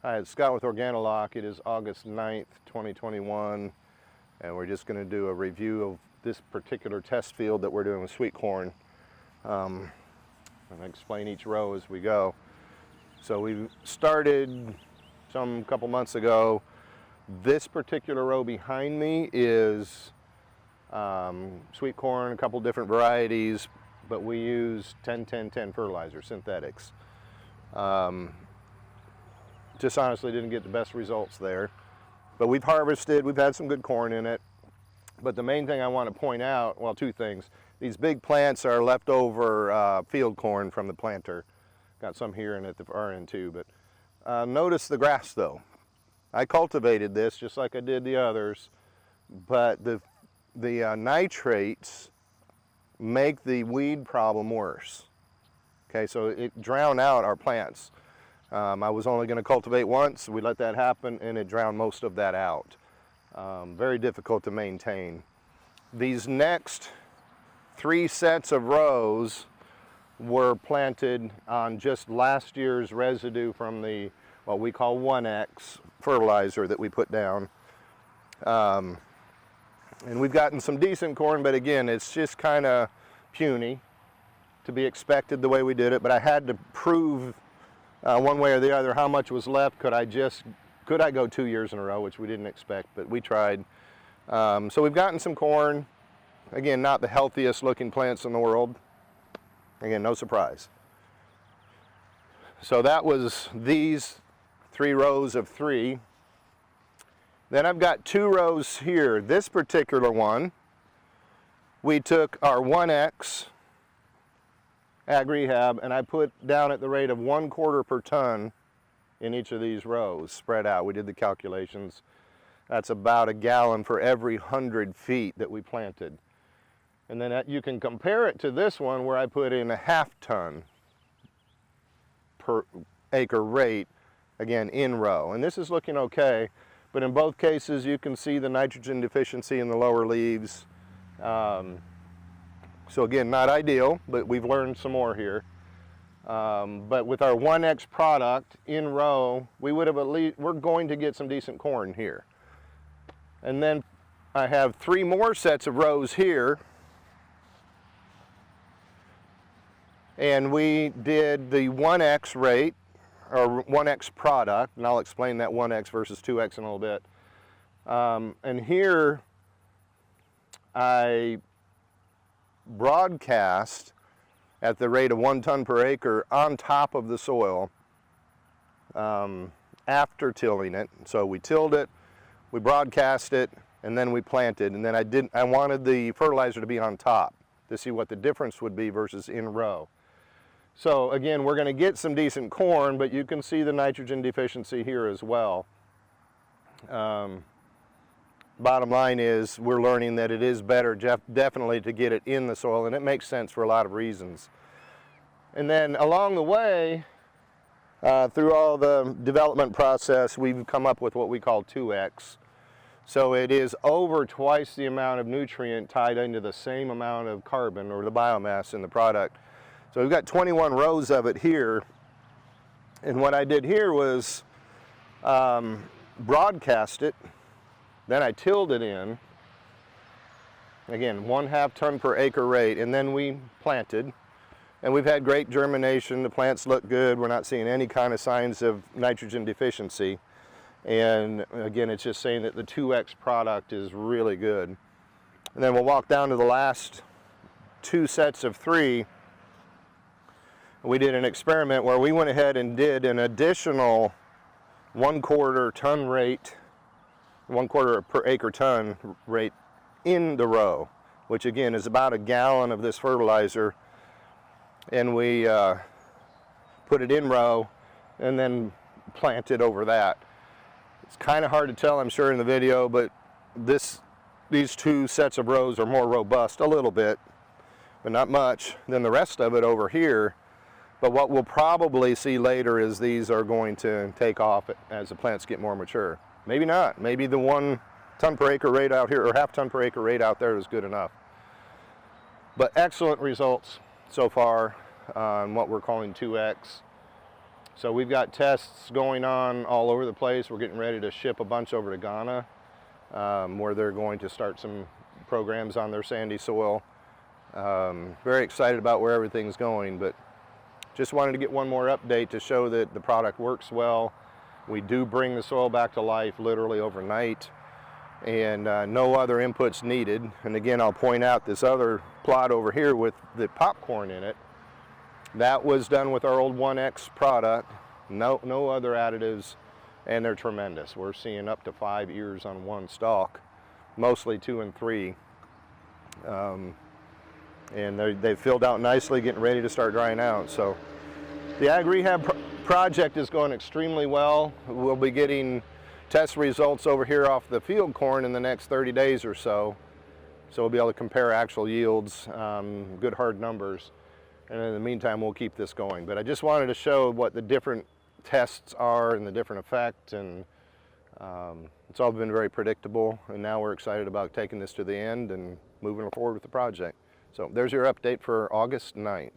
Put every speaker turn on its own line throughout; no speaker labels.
Hi, it's Scott with OrganiLock. It is August 9th, 2021, and we're just going to do a review of this particular test field that we're doing with sweet corn. And I explain each row as we go. So we started couple months ago. This particular row behind me is sweet corn, a couple different varieties, but we use 10-10-10 fertilizer, synthetics. Just honestly didn't get the best results there. But we've harvested, we've had some good corn in it. But the main thing I want to point out, well, two things. These big plants are leftover field corn from the planter. Got some here and at the far end too, but notice the grass though. I cultivated this just like I did the others, but the nitrates make the weed problem worse. Okay, so it drowned out our plants. I was only going to cultivate once. We let that happen and it drowned most of that out. Very difficult to maintain. These next 3 sets of rows were planted on just last year's residue from the, what we call 1X fertilizer that we put down. And we've gotten some decent corn, but again, it's just kind of puny, to be expected the way we did it. But I had to prove one way or the other how much was left. Could I go 2 years in a row, which we didn't expect, but we tried. So we've gotten some corn. Again, not the healthiest looking plants in the world. Again, no surprise. So that was these 3 rows of 3. Then I've got 2 rows here. This particular one, we took our 1X AgRehab and I put down at the rate of 1/4 per ton in each of these rows, spread out. We did the calculations. That's about 1 gallon for every 100 feet that we planted. And then you can compare it to this one where I put in a 1/2 ton per acre rate, again in row. And this is looking okay, but in both cases you can see the nitrogen deficiency in the lower leaves. So again, not ideal, but we've learned some more here. But with our 1X product in row, we would have we're going to get some decent corn here. And then I have 3 more sets of rows here. And we did the 1X rate, or 1X product, and I'll explain that 1X versus 2X in a little bit. And here I broadcast at the rate of 1 ton per acre on top of the soil after tilling it. So we tilled it, we broadcast it, and then we planted. And then I wanted the fertilizer to be on top to see what the difference would be versus in row. So again, we're going to get some decent corn, but you can see the nitrogen deficiency here as well. Bottom line is we're learning that it is better definitely to get it in the soil, and it makes sense for a lot of reasons. And then along the way, through all the development process, we've come up with what we call 2X. So it is over twice the amount of nutrient tied into the same amount of carbon or the biomass in the product. So we've got 21 rows of it here. And what I did here was broadcast it. Then I tilled it in, again, 1/2 ton per acre rate, and then we planted. And we've had great germination, the plants look good, we're not seeing any kind of signs of nitrogen deficiency. And again, it's just saying that the 2X product is really good. And then we'll walk down to the last 2 sets of 3. We did an experiment where we went ahead and did an additional 1/4 ton rate, 1/4 per acre ton rate in the row, which again is about 1 gallon of this fertilizer. And we put it in row and then planted over that. It's kind of hard to tell, I'm sure, in the video, but these 2 sets of rows are more robust a little bit, but not much, than the rest of it over here. But what we'll probably see later is these are going to take off as the plants get more mature. Maybe not. Maybe the 1 ton per acre rate out here, or 1/2 ton per acre rate out there is good enough. But excellent results so far on what we're calling 2X. So we've got tests going on all over the place. We're getting ready to ship a bunch over to Ghana, where they're going to start some programs on their sandy soil. Very excited about where everything's going, but just wanted to get one more update to show that the product works well. We do bring the soil back to life literally overnight, and no other inputs needed. And again, I'll point out this other plot over here with the popcorn in it. That was done with our old 1X product, no other additives, and they're tremendous. We're seeing up to 5 ears on one stalk, mostly 2 and 3. And they've filled out nicely, getting ready to start drying out. So the AgRehab project is going extremely well. We'll be getting test results over here off the field corn in the next 30 days or so. So we'll be able to compare actual yields, good hard numbers. And in the meantime, we'll keep this going. But I just wanted to show what the different tests are and the different effects, and it's all been very predictable. And now we're excited about taking this to the end and moving forward with the project. So there's your update for August 9th.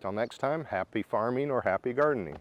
Till next time, happy farming or happy gardening.